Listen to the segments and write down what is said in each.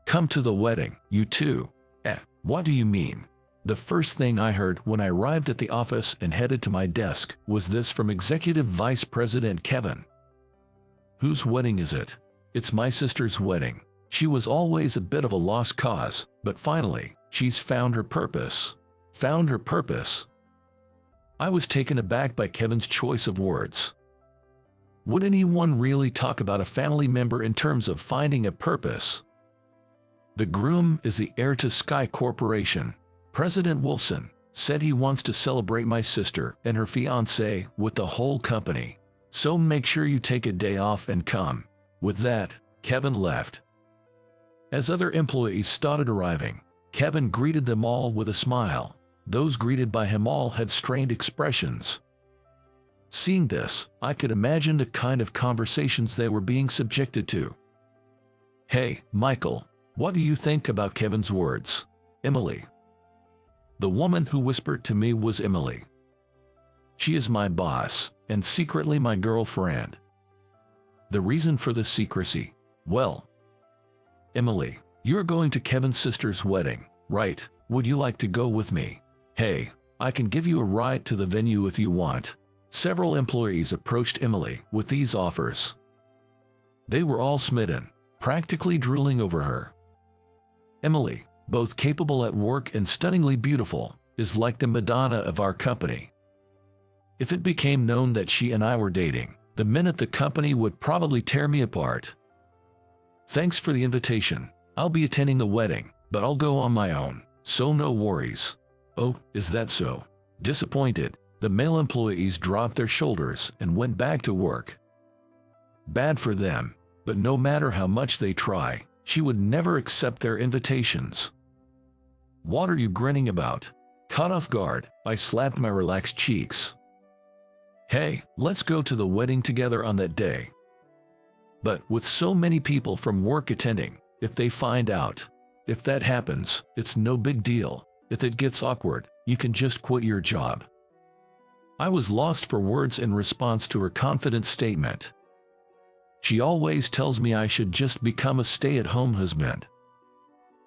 Come to the wedding, you too. What do you mean? The first thing I heard when I arrived at the office and headed to my desk was this from Executive Vice President Kevin. Whose wedding is it? It's my sister's wedding. She was always a bit of a lost cause, but finally, she's found her purpose. Found her purpose. I was taken aback by Kevin's choice of words. Would anyone really talk about a family member in terms of finding a purpose? The groom is the heir to Sky Corporation. President Wilson said he wants to celebrate my sister and her fiancé with the whole company. So make sure you take a day off and come. With that, Kevin left. As other employees started arriving, Kevin greeted them all with a smile. Those greeted by him all had strained expressions. Seeing this, I could imagine the kind of conversations they were being subjected to. Hey, Michael, what do you think about Kevin's words? Emily. The woman who whispered to me was Emily. She is my boss, and secretly my girlfriend. The reason for this secrecy? Well, Emily, you're going to Kevin's sister's wedding, right? Would you like to go with me? Hey, I can give you a ride to the venue if you want. Several employees approached Emily with these offers. They were all smitten, practically drooling over her. Emily, both capable at work and stunningly beautiful, is like the Madonna of our company. If it became known that she and I were dating, the minute the company would probably tear me apart. Thanks for the invitation. I'll be attending the wedding, but I'll go on my own, so no worries. Oh, is that so? Disappointed, the male employees dropped their shoulders and went back to work. Bad for them, but no matter how much they try, she would never accept their invitations. What are you grinning about? Caught off guard, I slapped my relaxed cheeks. Hey, let's go to the wedding together on that day. But with so many people from work attending, if they find out, if that happens, it's no big deal. If it gets awkward, you can just quit your job. I was lost for words in response to her confident statement. She always tells me I should just become a stay-at-home husband.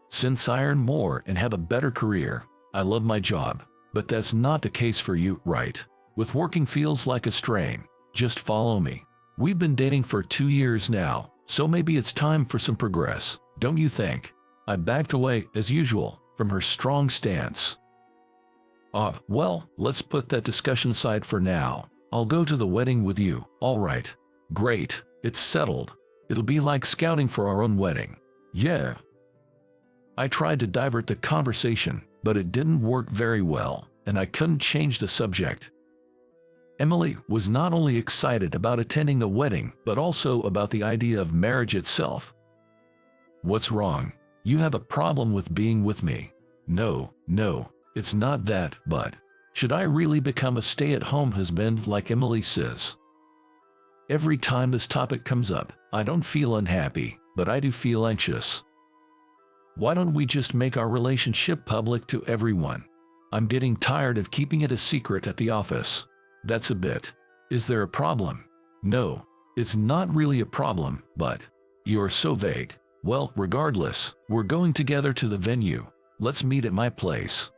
Since I earn more and have a better career, I love my job, but that's not the case for you, right? With working feels like a strain. Just follow me. We've been dating for 2 years now, so maybe it's time for some progress, don't you think? I backed away, as usual, from her strong stance. Well, let's put that discussion aside for now. I'll go to the wedding with you, all right? Great, it's settled. It'll be like scouting for our own wedding. Yeah. I tried to divert the conversation, but it didn't work very well, and I couldn't change the subject. Emily was not only excited about attending the wedding, but also about the idea of marriage itself. What's wrong? You have a problem with being with me? No, it's not that, but should I really become a stay-at-home husband like Emily says? Every time this topic comes up, I don't feel unhappy, but I do feel anxious. Why don't we just make our relationship public to everyone? I'm getting tired of keeping it a secret at the office. That's a bit. Is there a problem? No, it's not really a problem, but you're so vague. Well, regardless, we're going together to the venue. Let's meet at my place.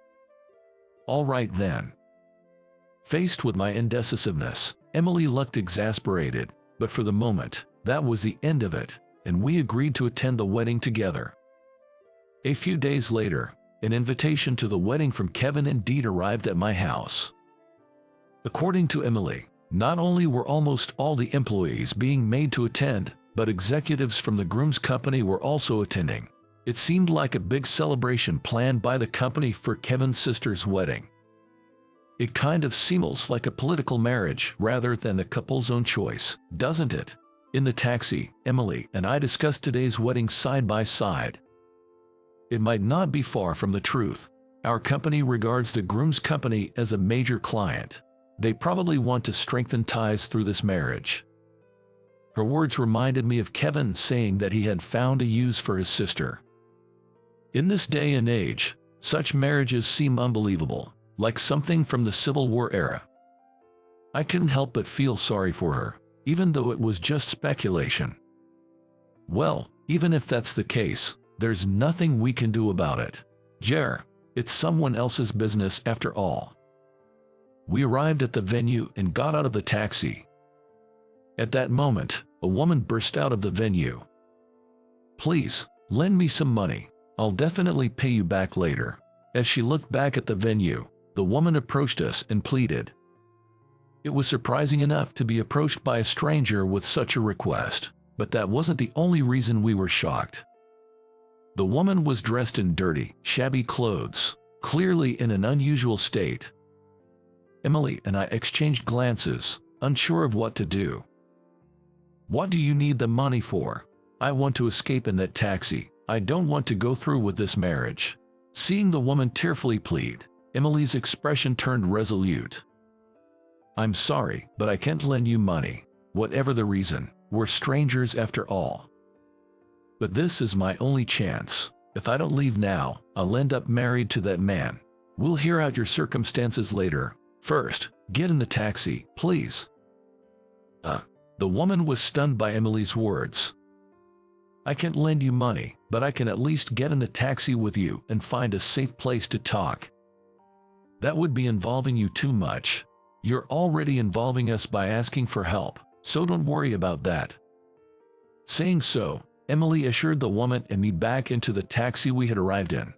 All right then. Faced with my indecisiveness, Emily looked exasperated, but for the moment, that was the end of it, and we agreed to attend the wedding together. A few days later, an invitation to the wedding from Kevin indeed arrived at my house. According to Emily, not only were almost all the employees being made to attend, but executives from the groom's company were also attending. It seemed like a big celebration planned by the company for Kevin's sister's wedding. It kind of seems like a political marriage rather than the couple's own choice, doesn't it? In the taxi, Emily and I discussed today's wedding side by side. It might not be far from the truth. Our company regards the groom's company as a major client. They probably want to strengthen ties through this marriage. Her words reminded me of Kevin saying that he had found a use for his sister. In this day and age, such marriages seem unbelievable, like something from the Civil War era. I couldn't help but feel sorry for her, even though it was just speculation. Well, even if that's the case, There's nothing we can do about it. Jer, it's someone else's business after all. We arrived at the venue and got out of the taxi. At that moment, a woman burst out of the venue. Please, lend me some money. I'll definitely pay you back later. As she looked back at the venue, the woman approached us and pleaded. It was surprising enough to be approached by a stranger with such a request, but that wasn't the only reason we were shocked. The woman was dressed in dirty, shabby clothes, clearly in an unusual state. Emily and I exchanged glances, unsure of what to do. What do you need the money for? I want to escape in that taxi. I don't want to go through with this marriage. Seeing the woman tearfully plead, Emily's expression turned resolute. I'm sorry, but I can't lend you money. Whatever the reason, we're strangers after all. But this is my only chance. If I don't leave now, I'll end up married to that man. We'll hear out your circumstances later. First, get in the taxi, please. The woman was stunned by Emily's words. I can't lend you money, but I can at least get in a taxi with you and find a safe place to talk. That would be involving you too much. You're already involving us by asking for help, so don't worry about that. Saying so, Emily ushered the woman and me back into the taxi we had arrived in.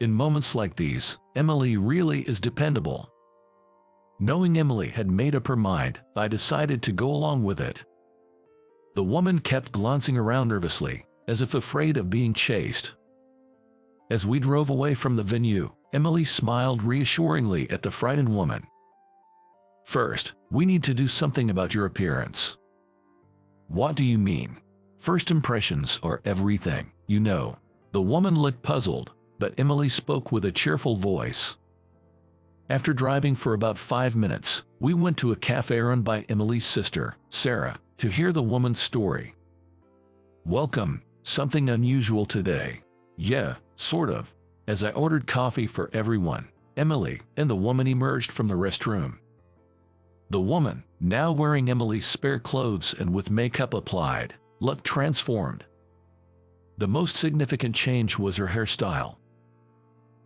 In moments like these, Emily really is dependable. Knowing Emily had made up her mind, I decided to go along with it. The woman kept glancing around nervously, as if afraid of being chased. As we drove away from the venue, Emily smiled reassuringly at the frightened woman. First, we need to do something about your appearance. What do you mean? First impressions are everything, you know. The woman looked puzzled, but Emily spoke with a cheerful voice. After driving for about 5 minutes, we went to a cafe run by Emily's sister, Sarah, to hear the woman's story. Welcome, something unusual today. Yeah, sort of. As I ordered coffee for everyone, Emily and the woman emerged from the restroom. The woman, now wearing Emily's spare clothes and with makeup applied, looked transformed. The most significant change was her hairstyle.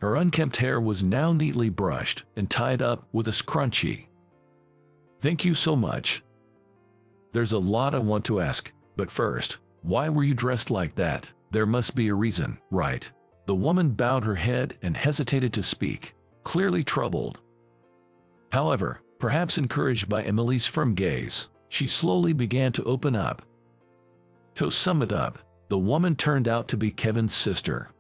Her unkempt hair was now neatly brushed and tied up with a scrunchie. Thank you so much. There's a lot I want to ask, but first, why were you dressed like that? There must be a reason, right? The woman bowed her head and hesitated to speak, clearly troubled. However, perhaps encouraged by Emily's firm gaze, she slowly began to open up. To sum it up, the woman turned out to be Kevin's sister.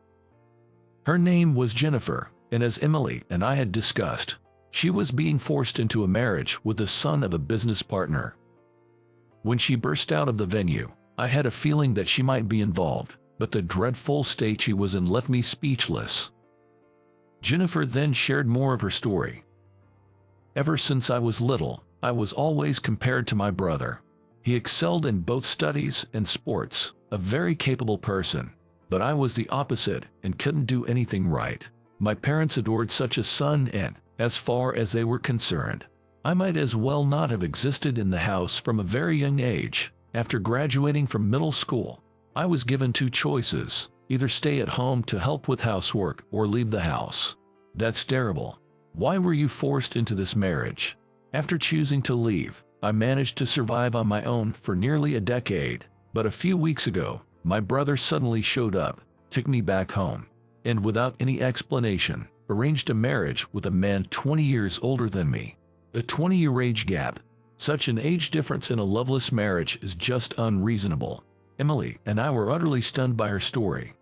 Her name was Jennifer, and as Emily and I had discussed, she was being forced into a marriage with the son of a business partner. When she burst out of the venue, I had a feeling that she might be involved, but the dreadful state she was in left me speechless. Jennifer then shared more of her story. Ever since I was little, I was always compared to my brother. He excelled in both studies and sports, a very capable person. But I was the opposite and couldn't do anything right. My parents adored such a son and, as far as they were concerned, I might as well not have existed in the house from a very young age. After graduating from middle school, I was given two choices, either stay at home to help with housework or leave the house. That's terrible. Why were you forced into this marriage? After choosing to leave, I managed to survive on my own for nearly a decade, but a few weeks ago, my brother suddenly showed up, took me back home, and without any explanation, arranged a marriage with a man 20 years older than me. A 20-year age gap. Such an age difference in a loveless marriage is just unreasonable. Emily and I were utterly stunned by her story.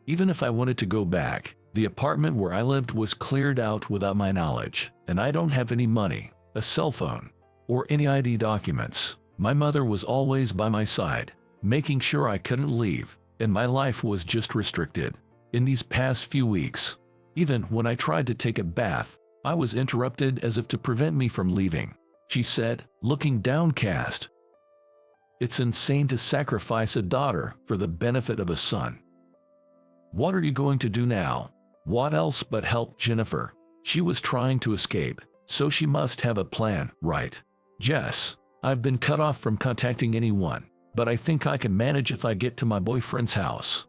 Even if I wanted to go back, the apartment where I lived was cleared out without my knowledge, and I don't have any money, a cell phone, or any ID documents. My mother was always by my side, making sure I couldn't leave, and my life was just restricted. In these past few weeks, even when I tried to take a bath, I was interrupted as if to prevent me from leaving, she said, looking downcast. It's insane to sacrifice a daughter for the benefit of a son. What are you going to do now? What else but help Jennifer? She was trying to escape, so she must have a plan, right? Jess, I've been cut off from contacting anyone, but I think I can manage if I get to my boyfriend's house.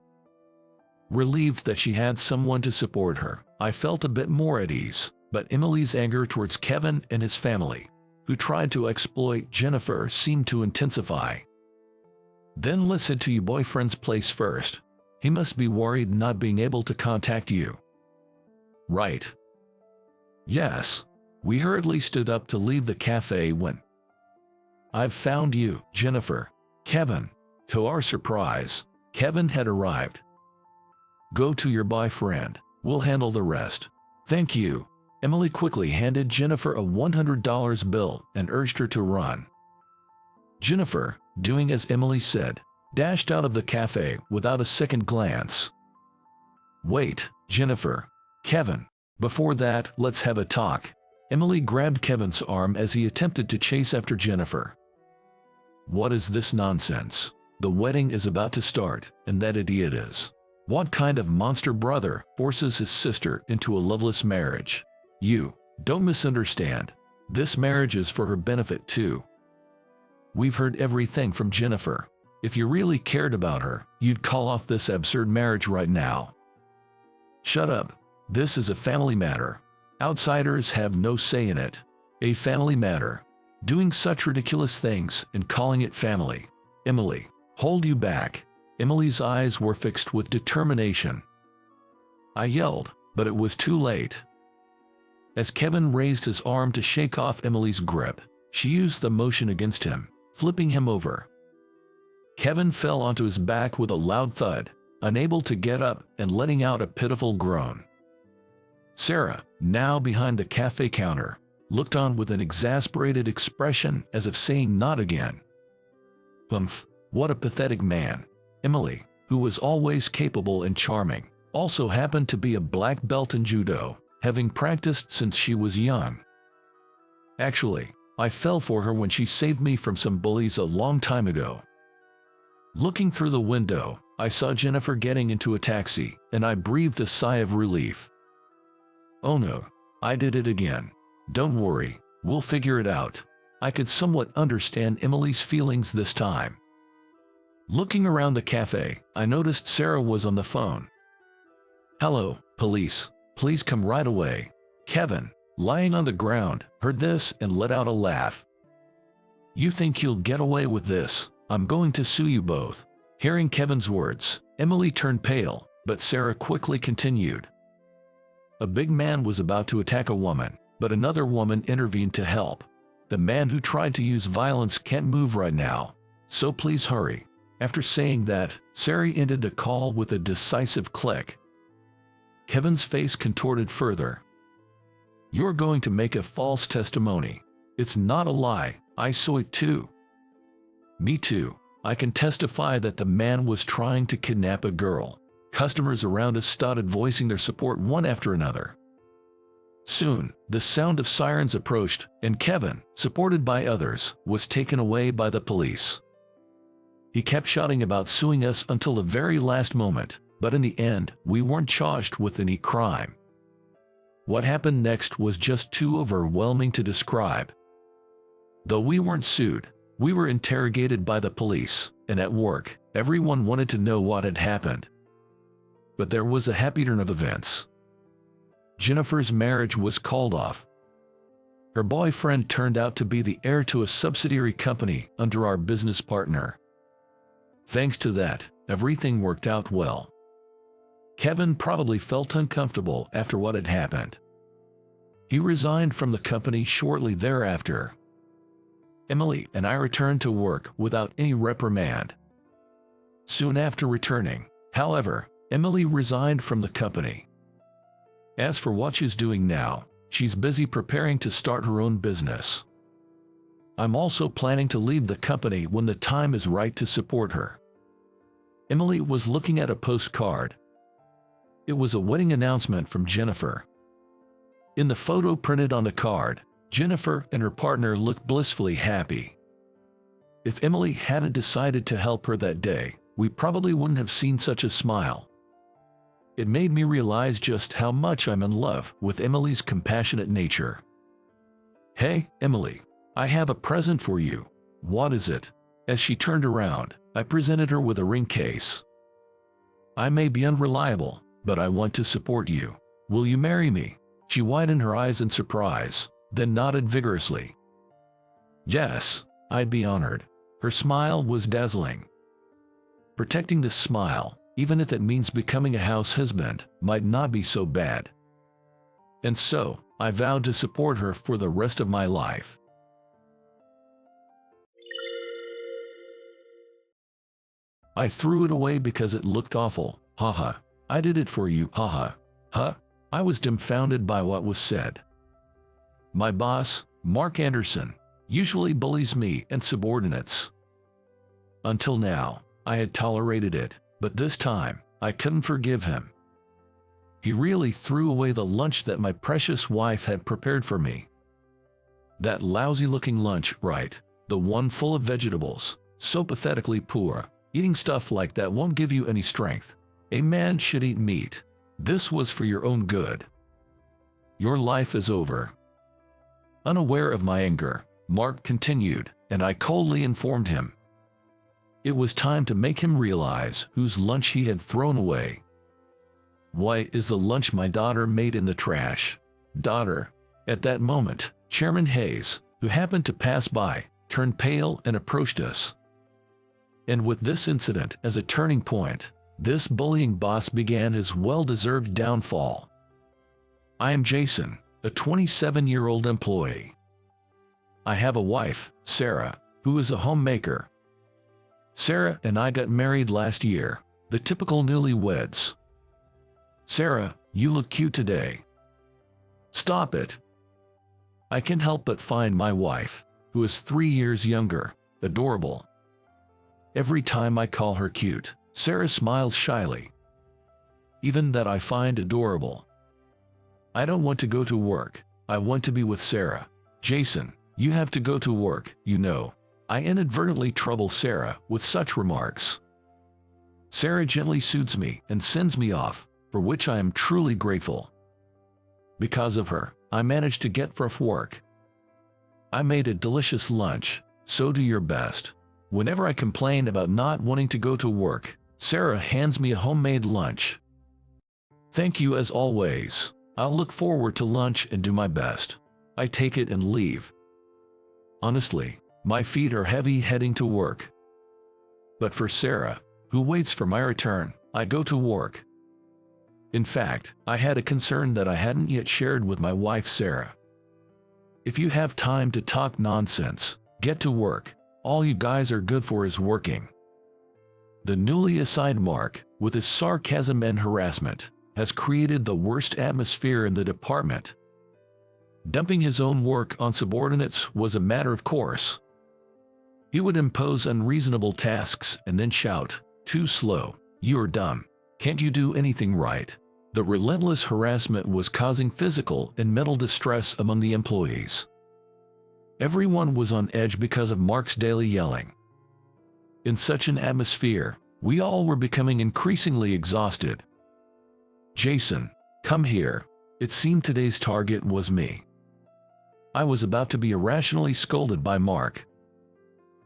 Relieved that she had someone to support her, I felt a bit more at ease, but Emily's anger towards Kevin and his family, who tried to exploit Jennifer, seemed to intensify. Then let's head to your boyfriend's place first. He must be worried not being able to contact you. Right. Yes. We hurriedly stood up to leave the cafe when I've found you, Jennifer. Kevin. To our surprise, Kevin had arrived. Go to your boyfriend. We'll handle the rest. Thank you. Emily quickly handed Jennifer a $100 bill and urged her to run. Jennifer, doing as Emily said, dashed out of the cafe without a second glance. Wait, Jennifer. Kevin. Before that, let's have a talk. Emily grabbed Kevin's arm as he attempted to chase after Jennifer. What is this nonsense? The wedding is about to start, and that idiot is. What kind of monster brother forces his sister into a loveless marriage? You don't misunderstand. This marriage is for her benefit too. We've heard everything from Jennifer. If you really cared about her, you'd call off this absurd marriage right now. Shut up. This is a family matter. Outsiders have no say in it. A family matter. Doing such ridiculous things and calling it family. Emily, hold you back. Emily's eyes were fixed with determination. I yelled, but it was too late. As Kevin raised his arm to shake off Emily's grip, she used the motion against him, flipping him over. Kevin fell onto his back with a loud thud, unable to get up and letting out a pitiful groan. Sarah, now behind the cafe counter, looked on with an exasperated expression as if saying not again. Humph, what a pathetic man. Emily, who was always capable and charming, also happened to be a black belt in judo, having practiced since she was young. Actually, I fell for her when she saved me from some bullies a long time ago. Looking through the window, I saw Jennifer getting into a taxi, and I breathed a sigh of relief. Oh no, I did it again. Don't worry, we'll figure it out. I could somewhat understand Emily's feelings this time. Looking around the cafe, I noticed Sarah was on the phone. Hello, police. Please come right away. Kevin, lying on the ground, heard this and let out a laugh. You think you'll get away with this? I'm going to sue you both. Hearing Kevin's words, Emily turned pale, but Sarah quickly continued. A big man was about to attack a woman, but another woman intervened to help. The man who tried to use violence can't move right now, so please hurry. After saying that, Sarah ended the call with a decisive click. Kevin's face contorted further. You're going to make a false testimony. It's not a lie, I saw it too. Me too. I can testify that the man was trying to kidnap a girl. Customers around us started voicing their support one after another. Soon, the sound of sirens approached, and Kevin, supported by others, was taken away by the police. He kept shouting about suing us until the very last moment, but in the end, we weren't charged with any crime. What happened next was just too overwhelming to describe. Though we weren't sued, we were interrogated by the police, and at work, everyone wanted to know what had happened. But there was a happy turn of events. Jennifer's marriage was called off. Her boyfriend turned out to be the heir to a subsidiary company under our business partner. Thanks to that, everything worked out well. Kevin probably felt uncomfortable after what had happened. He resigned from the company shortly thereafter. Emily and I returned to work without any reprimand. Soon after returning, however, Emily resigned from the company. As for what she's doing now, she's busy preparing to start her own business. I'm also planning to leave the company when the time is right to support her. Emily was looking at a postcard. It was a wedding announcement from Jennifer. In the photo printed on the card, Jennifer and her partner looked blissfully happy. If Emily hadn't decided to help her that day, we probably wouldn't have seen such a smile. It made me realize just how much I'm in love with Emily's compassionate nature. Hey, Emily, I have a present for you. What is it? As she turned around, I presented her with a ring case. I may be unreliable, but I want to support you. Will you marry me? She widened her eyes in surprise, then nodded vigorously. Yes, I'd be honored. Her smile was dazzling. Protecting this smile, even if it means becoming a house husband, might not be so bad. And so, I vowed to support her for the rest of my life. I threw it away because it looked awful. Haha. I did it for you. Haha. Huh? I was dumbfounded by what was said. My boss, Mark Anderson, usually bullies me and subordinates. Until now, I had tolerated it, but this time, I couldn't forgive him. He really threw away the lunch that my precious wife had prepared for me. That lousy-looking lunch, right? The one full of vegetables, so pathetically poor. Eating stuff like that won't give you any strength. A man should eat meat. This was for your own good. Your life is over. Unaware of my anger, Mark continued, and I coldly informed him. It was time to make him realize whose lunch he had thrown away. Why is the lunch my daughter made in the trash? Daughter. At that moment, Chairman Hayes, who happened to pass by, turned pale and approached us. And with this incident as a turning point, this bullying boss began his well-deserved downfall. I am Jason, a 27-year-old employee. I have a wife, Sarah, who is a homemaker. Sarah and I got married last year, the typical newlyweds. Sarah, you look cute today. Stop it. I can't help but find my wife, who is 3 years younger, adorable. Every time I call her cute, Sarah smiles shyly. Even that I find adorable. I don't want to go to work. I want to be with Sarah. Jason, you have to go to work, you know. I inadvertently trouble Sarah with such remarks. Sarah gently soothes me and sends me off, for which I am truly grateful. Because of her, I managed to get off work. I made a delicious lunch, so do your best. Whenever I complain about not wanting to go to work, Sarah hands me a homemade lunch. Thank you as always. I'll look forward to lunch and do my best. I take it and leave. Honestly, my feet are heavy heading to work. But for Sarah, who waits for my return, I go to work. In fact, I had a concern that I hadn't yet shared with my wife Sarah. If you have time to talk nonsense, get to work. All you guys are good for is working. The newly assigned Mark, with his sarcasm and harassment, has created the worst atmosphere in the department. Dumping his own work on subordinates was a matter of course. He would impose unreasonable tasks and then shout, "Too slow, you're dumb, can't you do anything right?" The relentless harassment was causing physical and mental distress among the employees. Everyone was on edge because of Mark's daily yelling. In such an atmosphere, we all were becoming increasingly exhausted. Jason, come here. It seemed today's target was me. I was about to be irrationally scolded by Mark.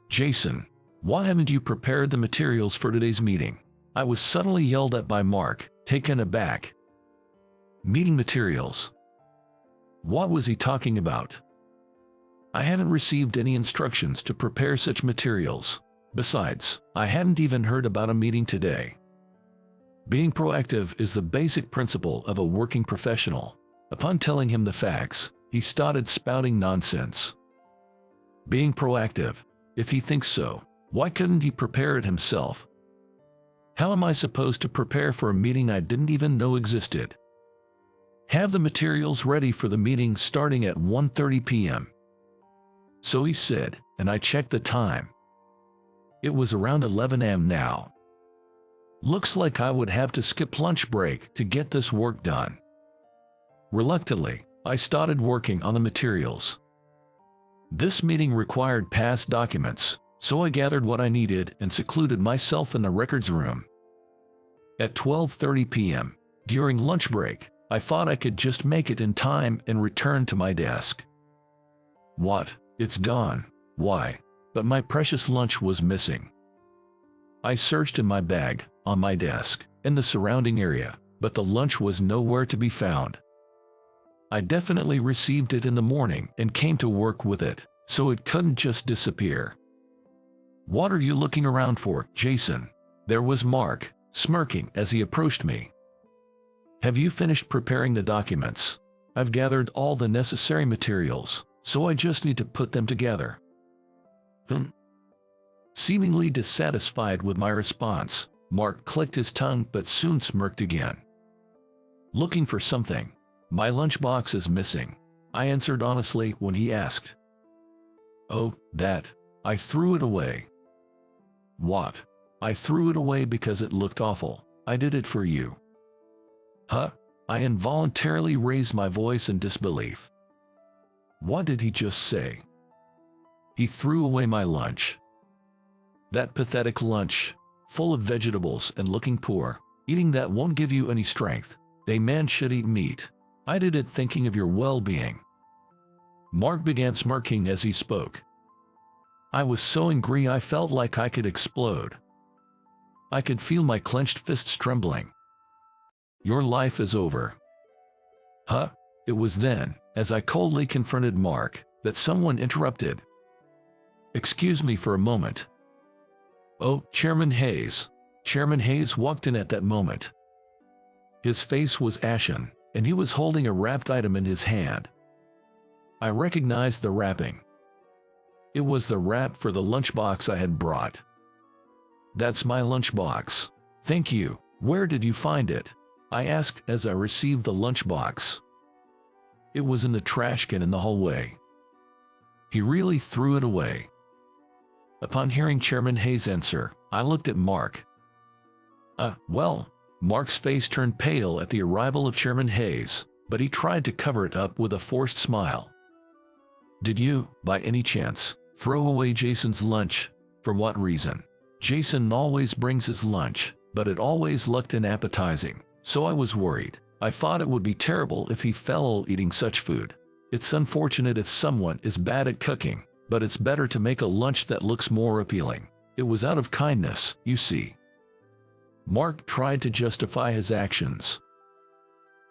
Jason, why haven't you prepared the materials for today's meeting? I was suddenly yelled at by Mark, taken aback. Meeting materials. What was he talking about? I hadn't received any instructions to prepare such materials. Besides, I hadn't even heard about a meeting today. Being proactive is the basic principle of a working professional. Upon telling him the facts, he started spouting nonsense. Being proactive. If he thinks so, why couldn't he prepare it himself? How am I supposed to prepare for a meeting I didn't even know existed? Have the materials ready for the meeting starting at 1:30 p.m. So he said, and I checked the time. It was around 11 a.m. now. Looks like I would have to skip lunch break to get this work done. Reluctantly, I started working on the materials. This meeting required past documents, so I gathered what I needed and secluded myself in the records room. At 12:30 p.m., during lunch break, I thought I could just make it in time and return to my desk. What? It's gone. Why? But my precious lunch was missing. I searched in my bag, on my desk, and the surrounding area, but the lunch was nowhere to be found. I definitely received it in the morning and came to work with it, so it couldn't just disappear. What are you looking around for, Jason? There was Mark, smirking as he approached me. Have you finished preparing the documents? I've gathered all the necessary materials, so I just need to put them together. Seemingly dissatisfied with my response, Mark clicked his tongue but soon smirked again. Looking for something. My lunchbox is missing, I answered honestly when he asked. Oh, that. I threw it away. What? I threw it away because it looked awful. I did it for you. Huh? I involuntarily raised my voice in disbelief. What did he just say? He threw away my lunch. That pathetic lunch, full of vegetables and looking poor. Eating that won't give you any strength. A man should eat meat. I did it thinking of your well-being. Mark began smirking as he spoke. I was so angry I felt like I could explode. I could feel my clenched fists trembling. Your life is over. Huh? It was then, as I coldly confronted Mark, that someone interrupted. Excuse me for a moment. Oh, Chairman Hayes. Chairman Hayes walked in at that moment. His face was ashen, and he was holding a wrapped item in his hand. I recognized the wrapping. It was the wrap for the lunchbox I had brought. That's my lunchbox. Thank you. Where did you find it? I asked as I received the lunchbox. It was in the trash can in the hallway. He really threw it away. Upon hearing Chairman Hayes' answer, I looked at Mark. Well, Mark's face turned pale at the arrival of Chairman Hayes, but he tried to cover it up with a forced smile. Did you, by any chance, throw away Jason's lunch? For what reason? Jason always brings his lunch, but it always looked unappetizing, so I was worried. I thought it would be terrible if he fell eating such food. It's unfortunate if someone is bad at cooking, but it's better to make a lunch that looks more appealing. It was out of kindness, you see. Mark tried to justify his actions.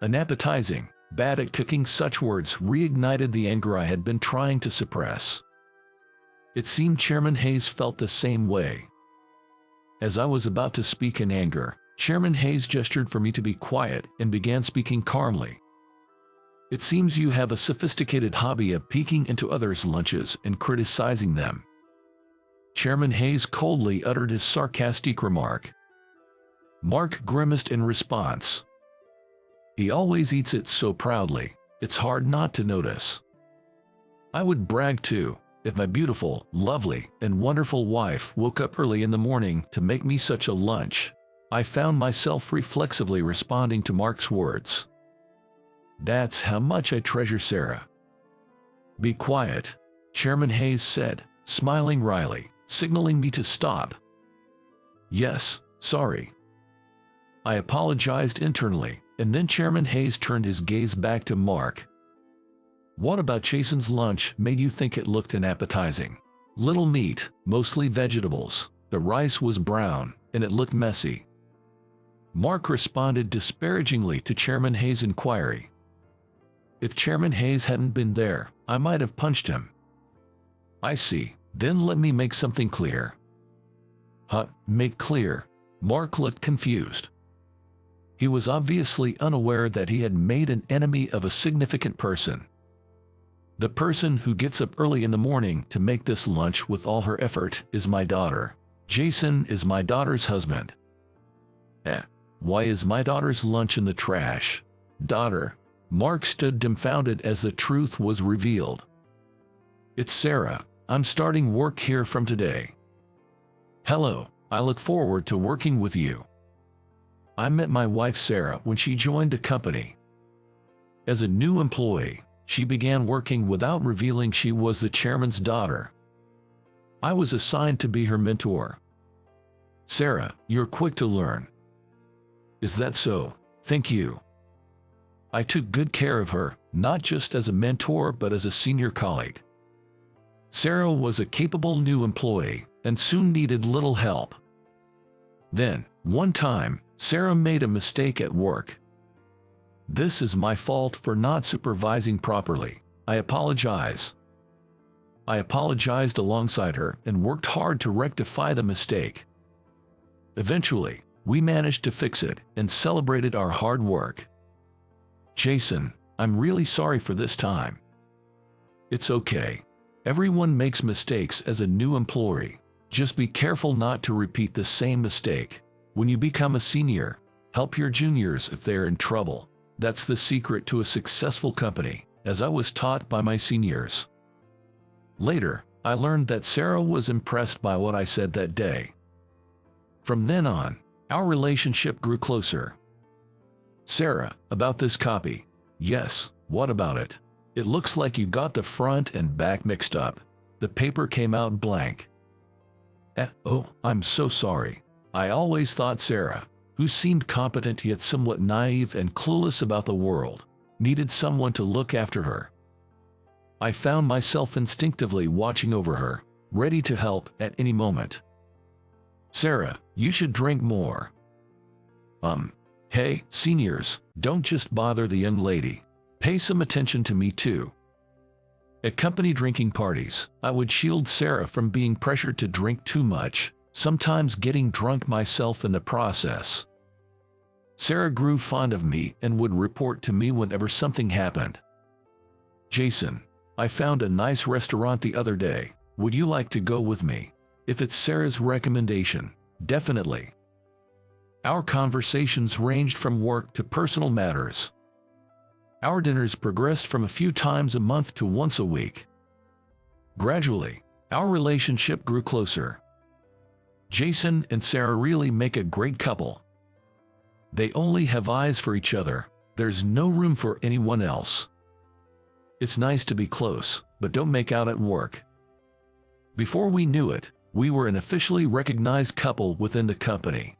Unappetizing, bad at cooking, such words reignited the anger I had been trying to suppress. It seemed Chairman Hayes felt the same way. As I was about to speak in anger, Chairman Hayes gestured for me to be quiet and began speaking calmly. It seems you have a sophisticated hobby of peeking into others' lunches and criticizing them. Chairman Hayes coldly uttered his sarcastic remark. Mark grimaced in response. He always eats it so proudly, it's hard not to notice. I would brag too, if my beautiful, lovely, and wonderful wife woke up early in the morning to make me such a lunch. I found myself reflexively responding to Mark's words. That's how much I treasure Sarah. Be quiet, Chairman Hayes said, smiling wryly, signaling me to stop. Yes, sorry. I apologized internally, and then Chairman Hayes turned his gaze back to Mark. What about Jason's lunch made you think it looked unappetizing? Little meat, mostly vegetables. The rice was brown, and it looked messy. Mark responded disparagingly to Chairman Hayes' inquiry. If Chairman Hayes hadn't been there, I might have punched him. I see. Then let me make something clear. Make clear? Mark looked confused. He was obviously unaware that he had made an enemy of a significant person. The person who gets up early in the morning to make this lunch with all her effort is my daughter. Jason is my daughter's husband. Why is my daughter's lunch in the trash? Daughter. Mark stood dumbfounded as the truth was revealed. It's Sarah. I'm starting work here from today. Hello, I look forward to working with you. I met my wife Sarah when she joined the company. As a new employee, she began working without revealing she was the chairman's daughter. I was assigned to be her mentor. Sarah, you're quick to learn. Is that so? Thank you. I took good care of her, not just as a mentor but as a senior colleague. Sarah was a capable new employee and soon needed little help. Then, one time, Sarah made a mistake at work. This is my fault for not supervising properly. I apologize. I apologized alongside her and worked hard to rectify the mistake. Eventually, we managed to fix it and celebrated our hard work. Jason, I'm really sorry for this time. It's okay. Everyone makes mistakes as a new employee. Just be careful not to repeat the same mistake. When you become a senior, help your juniors if they're in trouble. That's the secret to a successful company, as I was taught by my seniors. Later, I learned that Sarah was impressed by what I said that day. From then on, our relationship grew closer. Sarah, about this copy. Yes, what about it? It looks like you got the front and back mixed up. The paper came out blank. Oh, I'm so sorry. I always thought Sarah, who seemed competent yet somewhat naive and clueless about the world, needed someone to look after her. I found myself instinctively watching over her, ready to help at any moment. Sarah, you should drink more. Hey, seniors, don't just bother the young lady. Pay some attention to me too. At company drinking parties, I would shield Sarah from being pressured to drink too much, sometimes getting drunk myself in the process. Sarah grew fond of me and would report to me whenever something happened. Jason, I found a nice restaurant the other day. Would you like to go with me? If it's Sarah's recommendation, definitely. Our conversations ranged from work to personal matters. Our dinners progressed from a few times a month to once a week. Gradually, our relationship grew closer. Jason and Sarah really make a great couple. They only have eyes for each other. There's no room for anyone else. It's nice to be close, but don't make out at work. Before we knew it, we were an officially recognized couple within the company.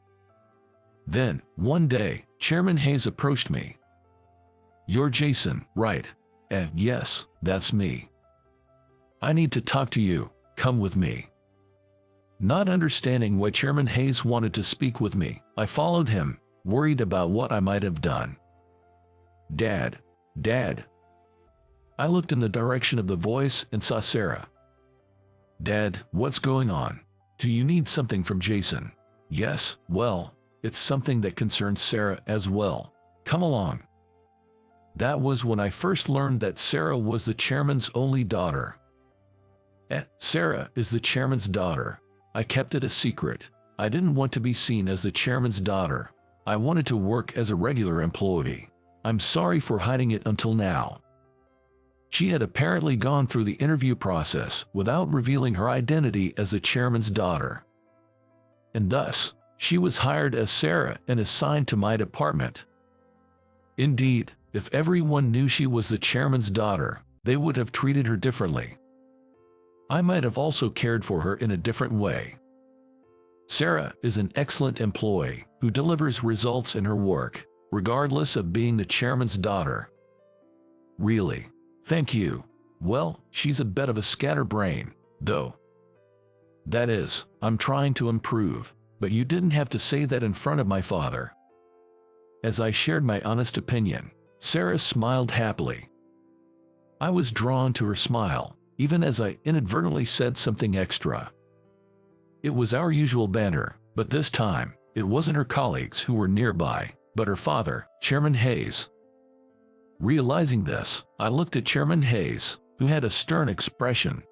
Then, one day, Chairman Hayes approached me. You're Jason, right? Yes, that's me. I need to talk to you. Come with me. Not understanding why Chairman Hayes wanted to speak with me, I followed him, worried about what I might have done. Dad. I looked in the direction of the voice and saw Sarah. Dad, what's going on? Do you need something from Jason? Yes, well, it's something that concerns Sarah as well. Come along. That was when I first learned that Sarah was the chairman's only daughter. Sarah is the chairman's daughter. I kept it a secret. I didn't want to be seen as the chairman's daughter. I wanted to work as a regular employee. I'm sorry for hiding it until now. She had apparently gone through the interview process without revealing her identity as the chairman's daughter. And thus, she was hired as Sarah and assigned to my department. Indeed, if everyone knew she was the chairman's daughter, they would have treated her differently. I might have also cared for her in a different way. Sarah is an excellent employee who delivers results in her work, regardless of being the chairman's daughter. Really? Thank you. Well, she's a bit of a scatterbrain, though. That is, I'm trying to improve, but you didn't have to say that in front of my father. As I shared my honest opinion, Sarah smiled happily. I was drawn to her smile, even as I inadvertently said something extra. It was our usual banter, but this time, it wasn't her colleagues who were nearby, but her father, Chairman Hayes. Realizing this, I looked at Chairman Hayes, who had a stern expression.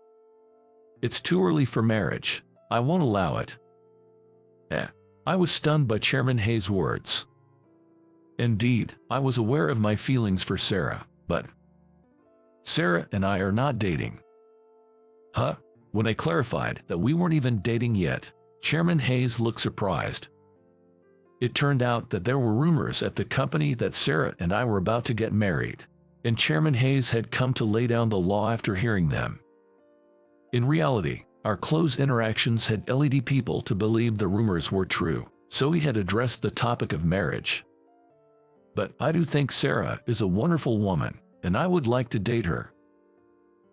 It's too early for marriage. I won't allow it. I was stunned by Chairman Hayes' words. Indeed, I was aware of my feelings for Sarah, but Sarah and I are not dating. Huh? When I clarified that we weren't even dating yet, Chairman Hayes looked surprised. It turned out that there were rumors at the company that Sarah and I were about to get married, and Chairman Hayes had come to lay down the law after hearing them. In reality, our close interactions had led people to believe the rumors were true, so he had addressed the topic of marriage. But I do think Sarah is a wonderful woman, and I would like to date her.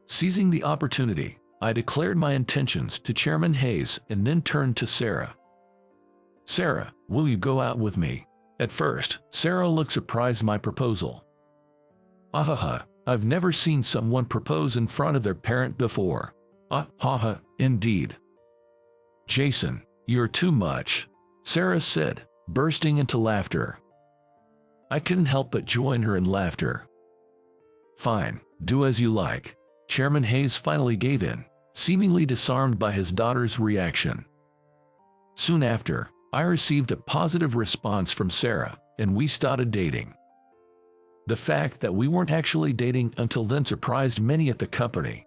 Seizing the opportunity, I declared my intentions to Chairman Hayes and then turned to Sarah. Sarah, Will you go out with me? At first, Sarah looked surprised by my proposal. Ahaha, I've never seen someone propose in front of their parent before. Haha, indeed. Jason, you're too much, Sarah said, bursting into laughter. I couldn't help but join her in laughter. Fine, do as you like. Chairman Hayes finally gave in, seemingly disarmed by his daughter's reaction. Soon after, I received a positive response from Sarah, and we started dating. The fact that we weren't actually dating until then surprised many at the company.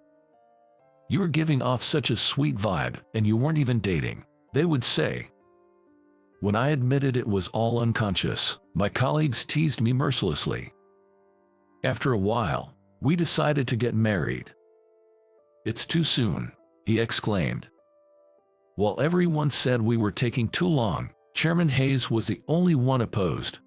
You were giving off such a sweet vibe, and you weren't even dating, they would say. When I admitted it was all unconscious, my colleagues teased me mercilessly. After a while, we decided to get married. It's too soon, he exclaimed. While everyone said we were taking too long, Chairman Hayes was the only one opposed.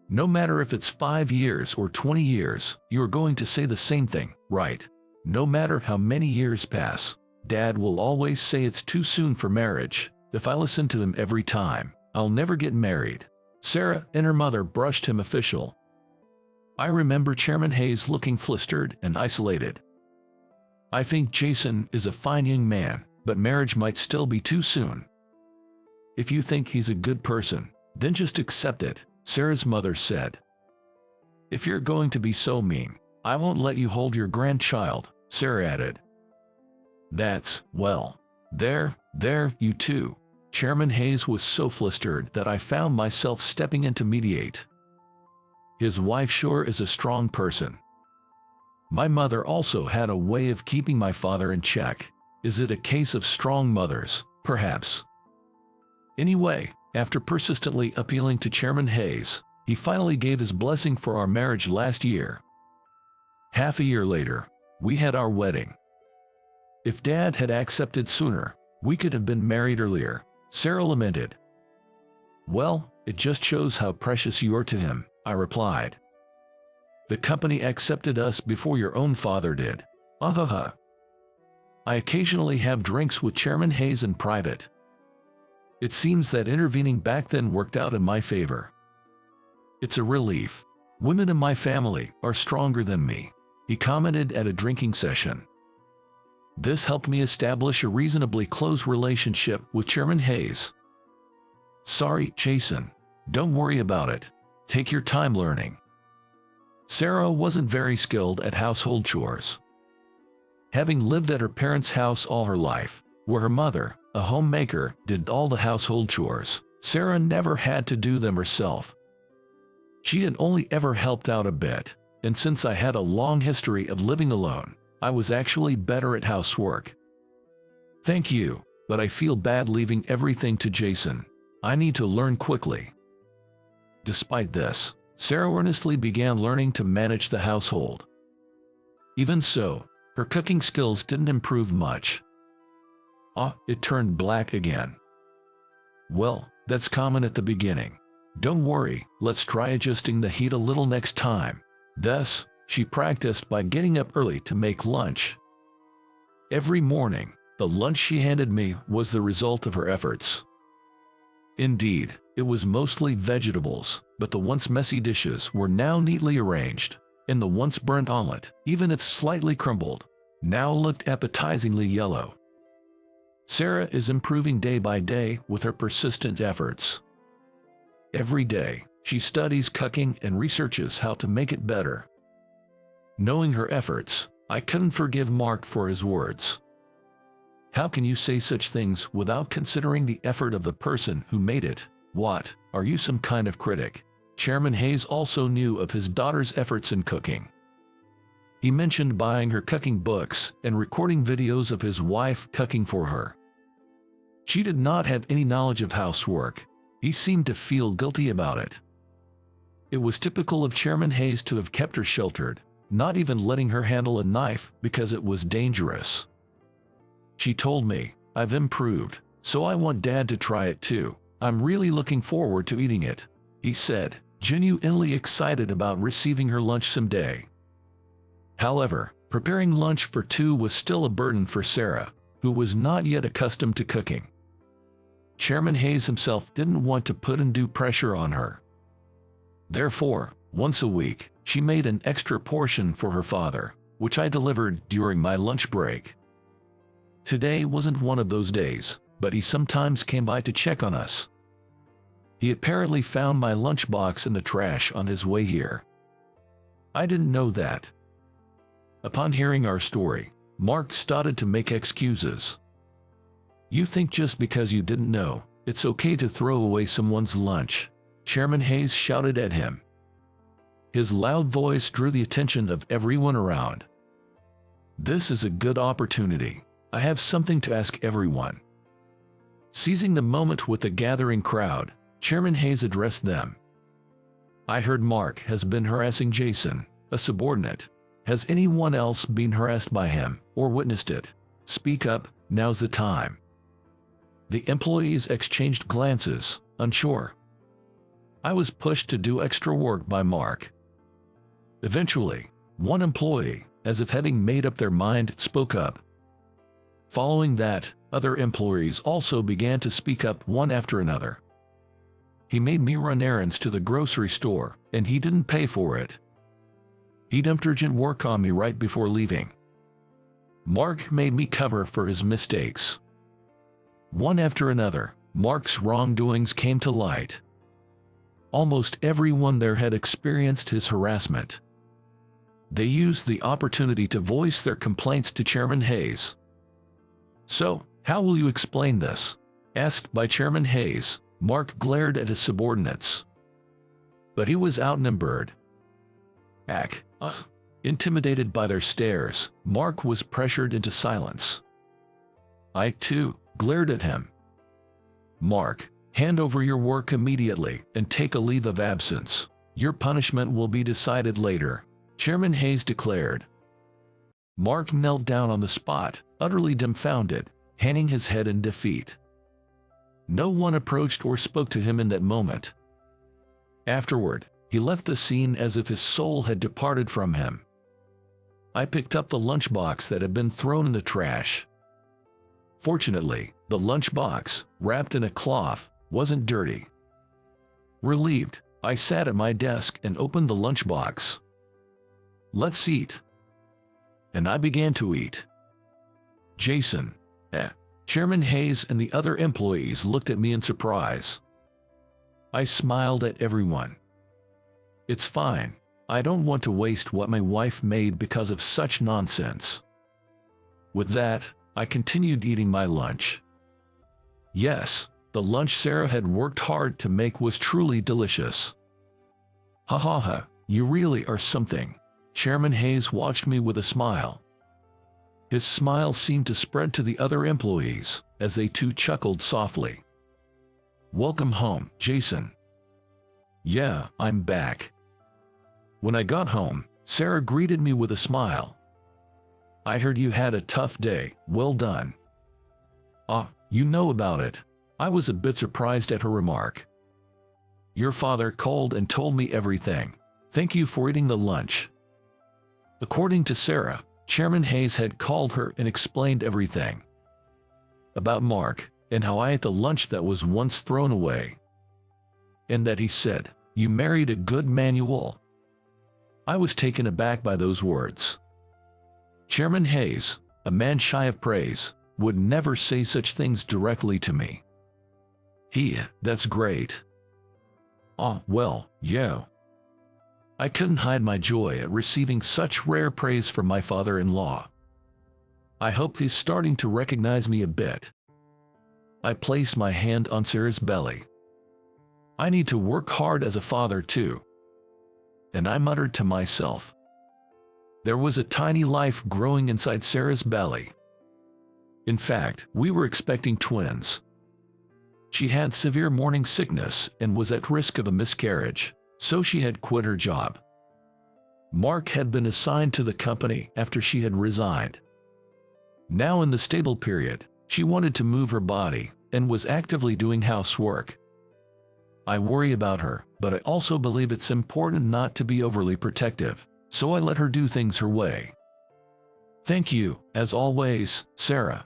No matter if it's 5 years or 20 years, you are going to say the same thing, right? No matter how many years pass, Dad will always say it's too soon for marriage. If I listen to him every time, I'll never get married. Sarah and her mother brushed him official. I remember Chairman Hayes looking flustered and isolated. I think Jason is a fine young man, but marriage might still be too soon. If you think he's a good person, then just accept it, Sarah's mother said. If you're going to be so mean, I won't let you hold your grandchild, Sarah added. That's, well, there, you two. Chairman Hayes was so flustered that I found myself stepping in to mediate. His wife sure is a strong person. My mother also had a way of keeping my father in check. Is it a case of strong mothers, perhaps? Anyway, after persistently appealing to Chairman Hayes, he finally gave his blessing for our marriage last year. Half a year later, we had our wedding. If Dad had accepted sooner, we could have been married earlier, Sarah lamented. Well, it just shows how precious you are to him, I replied. The company accepted us before your own father did. Ahaha. I occasionally have drinks with Chairman Hayes in private. It seems that intervening back then worked out in my favor. It's a relief. Women in my family are stronger than me, he commented at a drinking session. This helped me establish a reasonably close relationship with Chairman Hayes. Sorry, Jason. Don't worry about it. Take your time learning. Sarah wasn't very skilled at household chores. Having lived at her parents' house all her life, where her mother, a homemaker, did all the household chores, Sarah never had to do them herself. She had only ever helped out a bit, and since I had a long history of living alone, I was actually better at housework. Thank you, but I feel bad leaving everything to Jason. I need to learn quickly. Despite this, Sarah earnestly began learning to manage the household. Even so, her cooking skills didn't improve much. It turned black again. Well, that's common at the beginning. Don't worry, let's try adjusting the heat a little next time. Thus, she practiced by getting up early to make lunch. Every morning, the lunch she handed me was the result of her efforts. Indeed, it was mostly vegetables, but the once messy dishes were now neatly arranged, and the once burnt omelet, even if slightly crumbled, now looked appetizingly yellow. Sarah is improving day by day with her persistent efforts. Every day, she studies cooking and researches how to make it better. Knowing her efforts, I couldn't forgive Mark for his words. How can you say such things without considering the effort of the person who made it? What, are you some kind of critic? Chairman Hayes also knew of his daughter's efforts in cooking. He mentioned buying her cooking books and recording videos of his wife cooking for her. She did not have any knowledge of housework. He seemed to feel guilty about it. It was typical of Chairman Hayes to have kept her sheltered, not even letting her handle a knife because it was dangerous. She told me, I've improved, so I want Dad to try it too. I'm really looking forward to eating it, he said, genuinely excited about receiving her lunch someday. However, preparing lunch for two was still a burden for Sarah, who was not yet accustomed to cooking. Chairman Hayes himself didn't want to put undue pressure on her. Therefore, once a week, she made an extra portion for her father, which I delivered during my lunch break. Today wasn't one of those days, but he sometimes came by to check on us. He apparently found my lunchbox in the trash on his way here. I didn't know that. Upon hearing our story, Mark started to make excuses. You think just because you didn't know, it's okay to throw away someone's lunch? Chairman Hayes shouted at him. His loud voice drew the attention of everyone around. This is a good opportunity. I have something to ask everyone. Seizing the moment with the gathering crowd, Chairman Hayes addressed them. I heard Mark has been harassing Jason, a subordinate. Has anyone else been harassed by him or witnessed it? Speak up, now's the time. The employees exchanged glances, unsure. I was pushed to do extra work by Mark. Eventually, one employee, as if having made up their mind, spoke up. Following that, other employees also began to speak up one after another. He made me run errands to the grocery store, and he didn't pay for it. He dumped urgent work on me right before leaving. Mark made me cover for his mistakes. One after another, Mark's wrongdoings came to light. Almost everyone there had experienced his harassment. They used the opportunity to voice their complaints to Chairman Hayes. So, how will you explain this? Asked by Chairman Hayes, Mark glared at his subordinates. But he was outnumbered. Intimidated by their stares, Mark was pressured into silence. I, too, glared at him. Mark, hand over your work immediately and take a leave of absence. Your punishment will be decided later, Chairman Hayes declared. Mark knelt down on the spot, utterly dumbfounded, hanging his head in defeat. No one approached or spoke to him in that moment. Afterward, he left the scene as if his soul had departed from him. I picked up the lunchbox that had been thrown in the trash. Fortunately, the lunchbox, wrapped in a cloth, wasn't dirty. Relieved, I sat at my desk and opened the lunchbox. Let's eat. And I began to eat. Jason, Chairman Hayes and the other employees looked at me in surprise. I smiled at everyone. It's fine. I don't want to waste what my wife made because of such nonsense. With that, I continued eating my lunch. Yes, the lunch Sarah had worked hard to make was truly delicious. Ha ha ha, you really are something. Chairman Hayes watched me with a smile. His smile seemed to spread to the other employees, as they too chuckled softly. Welcome home, Jason. Yeah, I'm back. When I got home, Sarah greeted me with a smile. I heard you had a tough day, well done. You know about it. I was a bit surprised at her remark. Your father called and told me everything. Thank you for eating the lunch. According to Sarah, Chairman Hayes had called her and explained everything. About Mark, and how I ate the lunch that was once thrown away. And that he said, you married a good manual. I was taken aback by those words. Chairman Hayes, a man shy of praise, would never say such things directly to me. That's great. Well, yeah. I couldn't hide my joy at receiving such rare praise from my father-in-law. I hope he's starting to recognize me a bit. I placed my hand on Sarah's belly. I need to work hard as a father too. And I muttered to myself. There was a tiny life growing inside Sarah's belly. In fact, we were expecting twins. She had severe morning sickness and was at risk of a miscarriage, so she had quit her job. Mark had been assigned to the company after she had resigned. Now in the stable period, she wanted to move her body and was actively doing housework. I worry about her, but I also believe it's important not to be overly protective, so I let her do things her way. Thank you, as always, Sarah.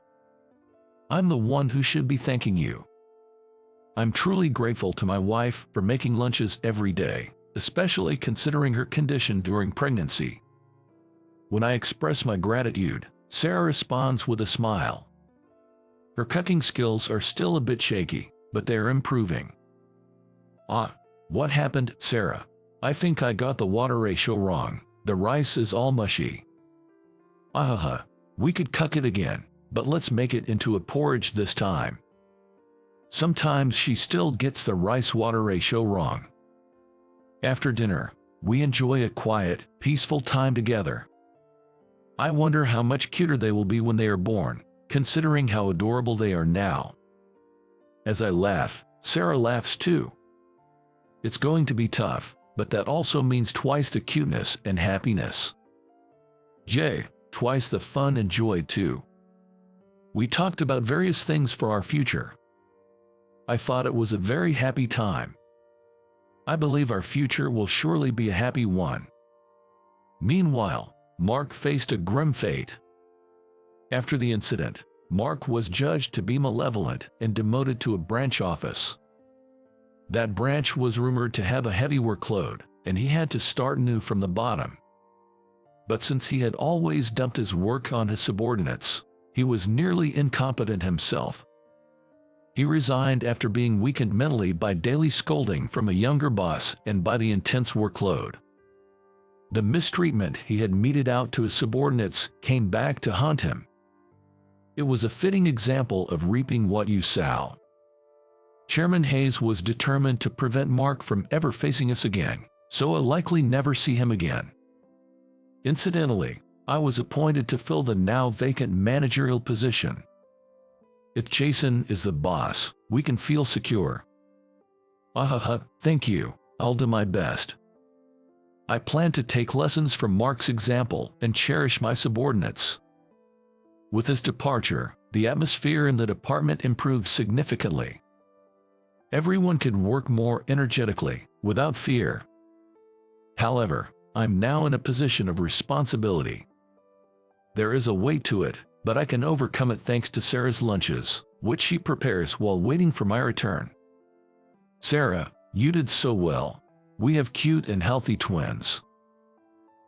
I'm the one who should be thanking you. I'm truly grateful to my wife for making lunches every day, especially considering her condition during pregnancy. When I express my gratitude, Sarah responds with a smile. Her cooking skills are still a bit shaky, but they're improving. What happened, Sarah? I think I got the water ratio wrong. The rice is all mushy. We could cook it again, but let's make it into a porridge this time. Sometimes she still gets the rice-water ratio wrong. After dinner, we enjoy a quiet, peaceful time together. I wonder how much cuter they will be when they are born, considering how adorable they are now. As I laugh, Sarah laughs too. It's going to be tough, but that also means twice the cuteness and happiness. Twice the fun and joy too. We talked about various things for our future. I thought it was a very happy time. I believe our future will surely be a happy one. Meanwhile, Mark faced a grim fate. After the incident, Mark was judged to be malevolent and demoted to a branch office. That branch was rumored to have a heavy workload, and he had to start new from the bottom. But since he had always dumped his work on his subordinates, he was nearly incompetent himself. He resigned after being weakened mentally by daily scolding from a younger boss and by the intense workload. The mistreatment he had meted out to his subordinates came back to haunt him. It was a fitting example of reaping what you sow. Chairman Hayes was determined to prevent Mark from ever facing us again, so I'll likely never see him again. Incidentally, I was appointed to fill the now vacant managerial position. If Jason is the boss, we can feel secure. Thank you, I'll do my best. I plan to take lessons from Mark's example and cherish my subordinates. With his departure, the atmosphere in the department improved significantly. Everyone could work more energetically, without fear. However, I'm now in a position of responsibility. There is a weight to it, but I can overcome it thanks to Sarah's lunches, which she prepares while waiting for my return. Sarah, you did so well. We have cute and healthy twins.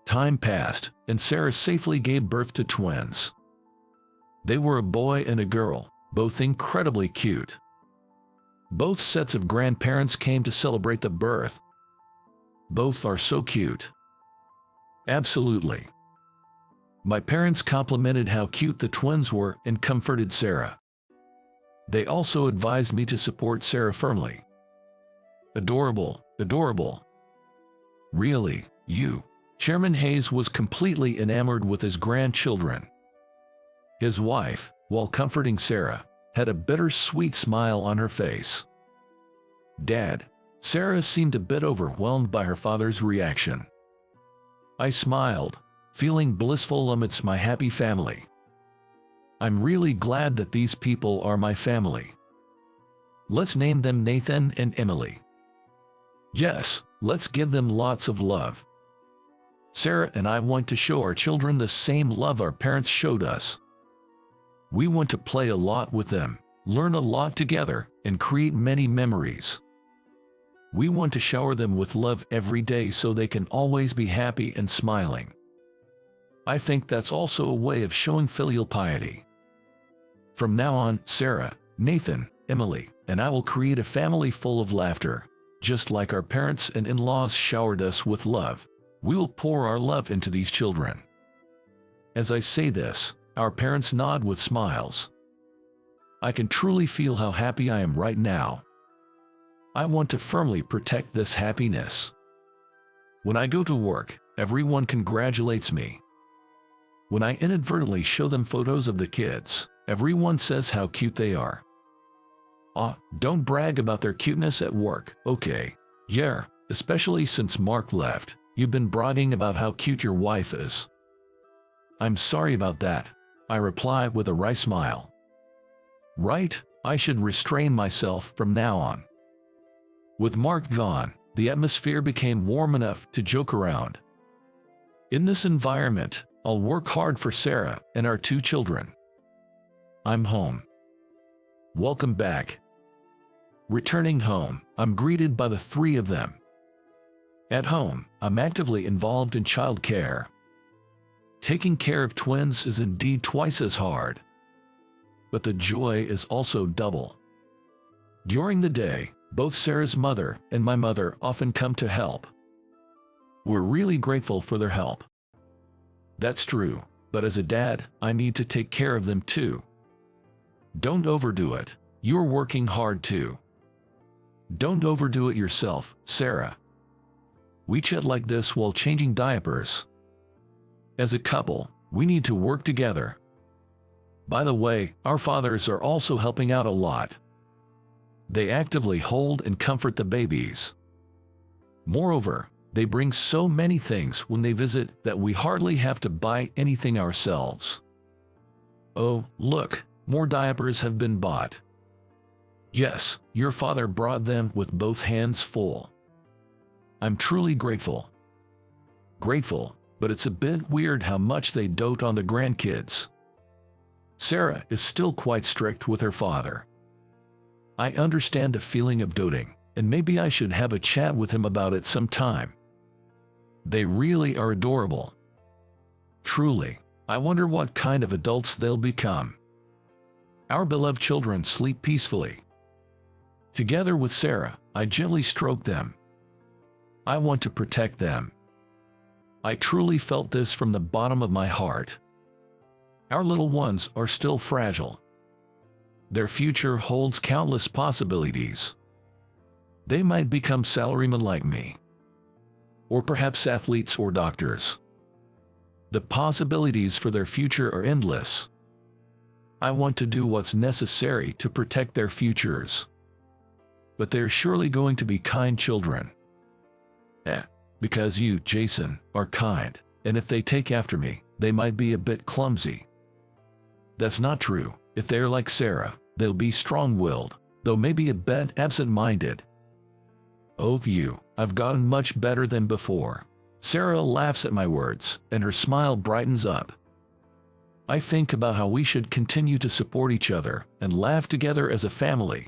Time passed, and Sarah safely gave birth to twins. They were a boy and a girl, both incredibly cute. Both sets of grandparents came to celebrate the birth. Both are so cute. Absolutely. My parents complimented how cute the twins were and comforted Sarah. They also advised me to support Sarah firmly. Adorable, adorable. Really, you. Chairman Hayes was completely enamored with his grandchildren. His wife, while comforting Sarah, had a bittersweet smile on her face. Dad, Sarah seemed a bit overwhelmed by her father's reaction. I smiled, feeling blissful amidst my happy family. I'm really glad that these people are my family. Let's name them Nathan and Emily. Yes, let's give them lots of love. Sarah and I want to show our children the same love our parents showed us. We want to play a lot with them, learn a lot together, and create many memories. We want to shower them with love every day so they can always be happy and smiling. I think that's also a way of showing filial piety. From now on, Sarah, Nathan, Emily, and I will create a family full of laughter. Just like our parents and in-laws showered us with love, we will pour our love into these children. As I say this, our parents nod with smiles. I can truly feel how happy I am right now. I want to firmly protect this happiness. When I go to work, everyone congratulates me. When I inadvertently show them photos of the kids, everyone says how cute they are. Don't brag about their cuteness at work, okay? Yeah, especially since Mark left, you've been bragging about how cute your wife is. I'm sorry about that, I reply with a wry smile. Right, I should restrain myself from now on. With Mark gone, the atmosphere became warm enough to joke around. In this environment, I'll work hard for Sarah and our 2 children. I'm home. Welcome back. Returning home, I'm greeted by the three of them. At home, I'm actively involved in child care. Taking care of twins is indeed twice as hard. But the joy is also double. During the day, both Sarah's mother and my mother often come to help. We're really grateful for their help. That's true, but as a dad, I need to take care of them too. Don't overdo it. You're working hard too. Don't overdo it yourself, Sarah. We chat like this while changing diapers. As a couple, we need to work together. By the way, our fathers are also helping out a lot. They actively hold and comfort the babies. Moreover, they bring so many things when they visit that we hardly have to buy anything ourselves. Oh, look, more diapers have been bought. Yes, your father brought them with both hands full. I'm truly grateful. Grateful, but it's a bit weird how much they dote on the grandkids. Sarah is still quite strict with her father. I understand the feeling of doting, and maybe I should have a chat with him about it sometime. They really are adorable. Truly, I wonder what kind of adults they'll become. Our beloved children sleep peacefully. Together with Sarah, I gently stroke them. I want to protect them. I truly felt this from the bottom of my heart. Our little ones are still fragile. Their future holds countless possibilities. They might become salarymen like me. Or perhaps athletes or doctors. The possibilities for their future are endless. I want to do what's necessary to protect their futures. But they're surely going to be kind children. Because you, Jason, are kind, and if they take after me, they might be a bit clumsy. That's not true. If they're like Sarah, they'll be strong-willed, though maybe a bit absent-minded. Oh, I've gotten much better than before. Sarah laughs at my words, and her smile brightens up. I think about how we should continue to support each other and laugh together as a family.